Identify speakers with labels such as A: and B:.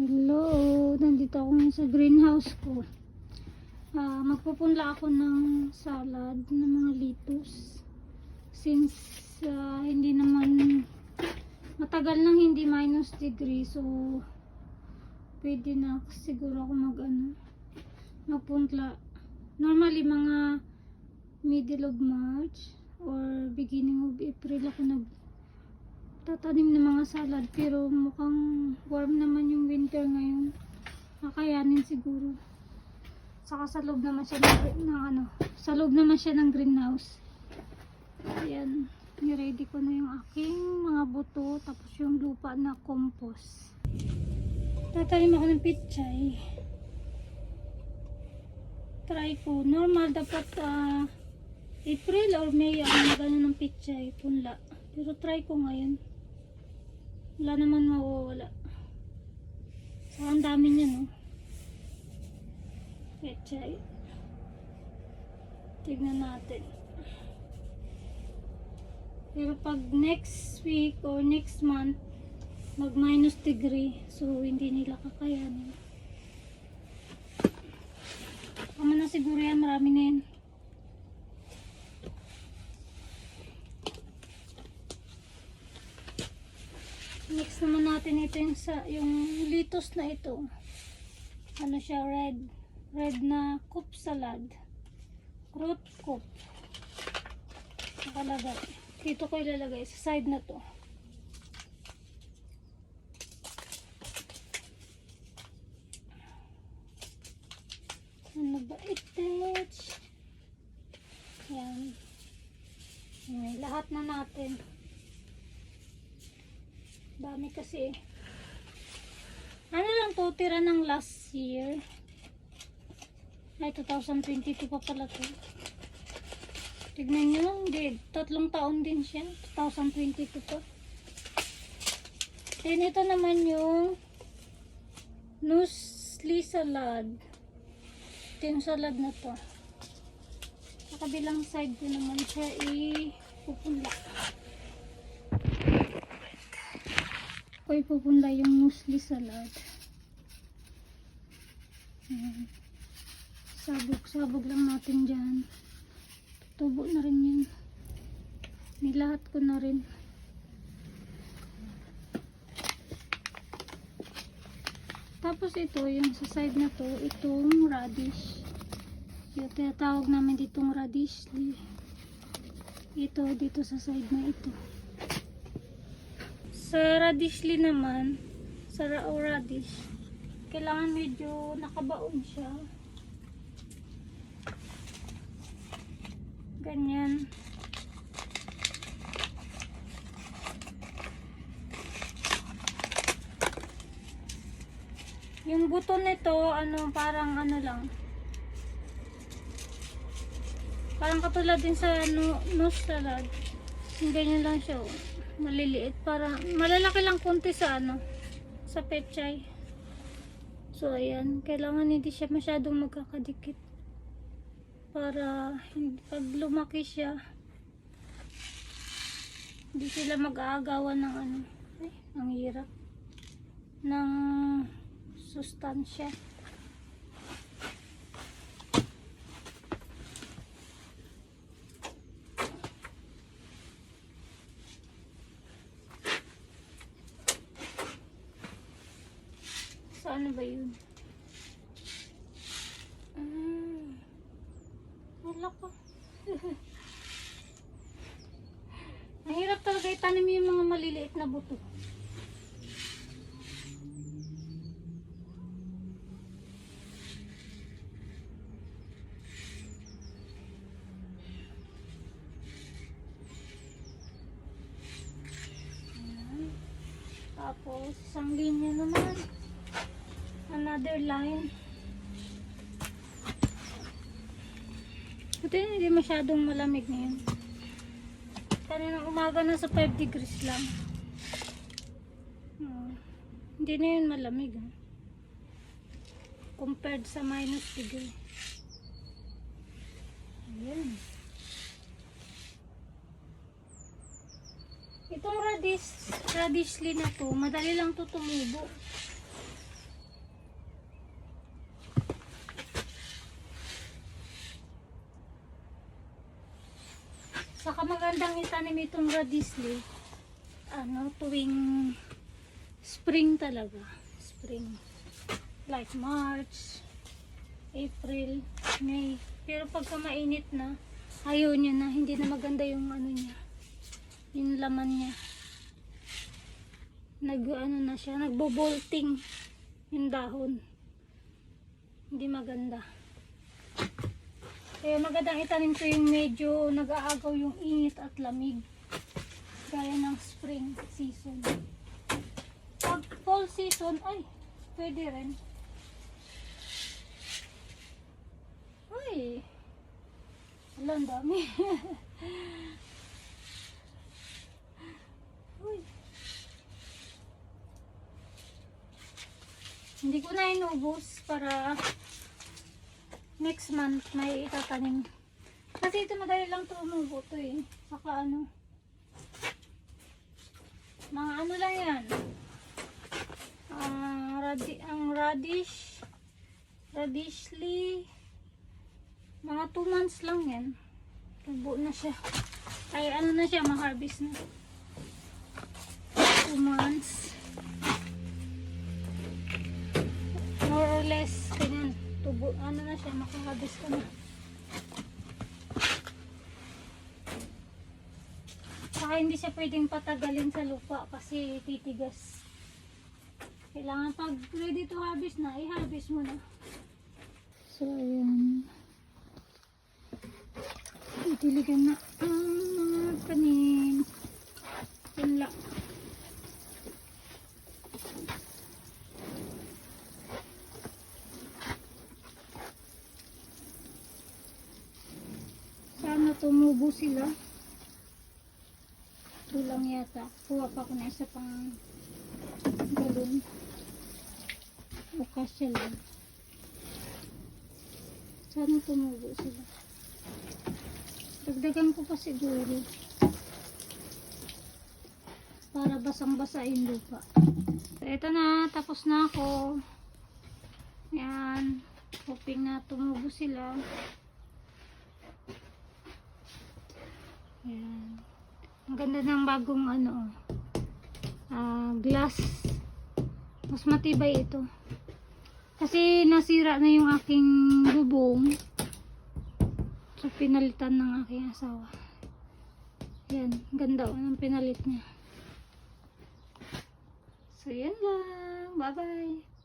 A: Hello, nandito ako ngayon sa greenhouse ko. Magpupunla ako ng salad ng mga lettuce. Since hindi naman matagal nang hindi minus degree, so pwede na siguro ako magpunla. Normally mga middle of March or beginning of April ako tatanim ng mga salad, pero mukhang warm naman yung winter ngayon, kakayanin siguro. Saka sa loob naman siya sa loob naman siya ng greenhouse. Ayan, ni-ready ko na yung aking mga buto, tapos yung lupa na compost. Tatanim ako ng pichay. Try ko, normal dapat April or May ang gano'n ng pichay, punla. Pero try ko ngayon. Wala naman mawawala. So, ang dami niya, no? Pechay. Tignan natin. Pero pag next week or next month, mag minus degree. So, hindi nila kakayanin. Tama na siguro yan. Marami na yan. Next naman natin ito yung lettuce na ito. Ano siya, red na coop salad. Root coop. Nakalagay. Dito ko ilalagay sa side na to. Ano ba ito? Yan. Lahat na natin. Dami kasi. Ano lang to, tira ng last year. Ay, 2022 pa pala to. Tignan nyo, hindi. 3 taon din siya. 2022 pa. Then, ito naman yung Nuesli salad. Ito yung salad na to. Sa kabilang side ko naman siya ipupunla. Ako ipupunla yung Nuesli salad. Sabog lang natin dyan. Tubo na rin yun. Nilahat ko na rin. Tapos ito, yung sa side na to, itong radish. Yung tinatawag namin ditong radish. Ito, dito sa side na ito. Sa radishli naman, sa radish, kailangan medyo nakabaon siya. Ganyan. Yung buto nito, parang lang. Parang katulad din sa nus salad. Yung ganyan lang siya, oh. Maliliit, para malalaki lang konti sa sa pechay. So ayan, kailangan hindi siya masyadong magkakadikit para pag lumaki siya hindi sila mag-aagawan ng ay, ang hirap ng sustansya. Ano ba yun? Wala ko. Mahirap talaga itanim yung mga maliliit na buto. Tapos, isang linya naman. Another line. Ito hindi masyadong malamig ngayon. Kaninang umaga na sa 5 degrees lang. Hindi na yun malamig. Compared sa minus degree. Ayan. Itong radish na to, madali lang to tumubo. pinakamagandang itanim itong radisli, ano, tuwing spring talaga. Spring. Like March, April, May. Pero pagka mainit na, ayaw niya na, hindi na maganda yung ano niya. Yung laman niya. Ano na siya, nagbo-bolting yung dahon. Hindi maganda. Kaya magandang itanim ko yung medyo nag-aagaw yung init at lamig. Gaya ng spring season. Pag fall season, ay, pwede rin. Ay, wala, ang dami. Uy. Hindi ko na inubos para next month may itatanim. Kasi ito madali lang ito umubo to eh. Saka ano, mga ano lang yan. Ang radishly, mga 2 months lang yan. Tubo na siya. Ay ano na siya, ma-harvest na. 2 months. More or less, ganyan. Tubo, ano na siya, maka-harvest ka na. Saka hindi siya pwedeng patagalin sa lupa kasi titigas. Kailangan pag ready to harvest na, i-harvest mo na. So, ayan. Itiligan na ang mga tanim. Yan lang. Sana tumubo sila. Ito lang yata. Kuha pa ko na isa pang galon. O kasya lang. Sana tumubo sila. Dagdagan ko pa siguro. Para basang-basa yung lupa. So, ito na. Tapos na ako. Yan. Hoping na tumubo sila. Yan. Ang ganda ng bagong ano, glass. Mas matibay ito. Kasi nasira na yung aking bubong. So pinalitan ng aking asawa. Yan, ganda ng pinalit niya. So yan lang. Bye bye.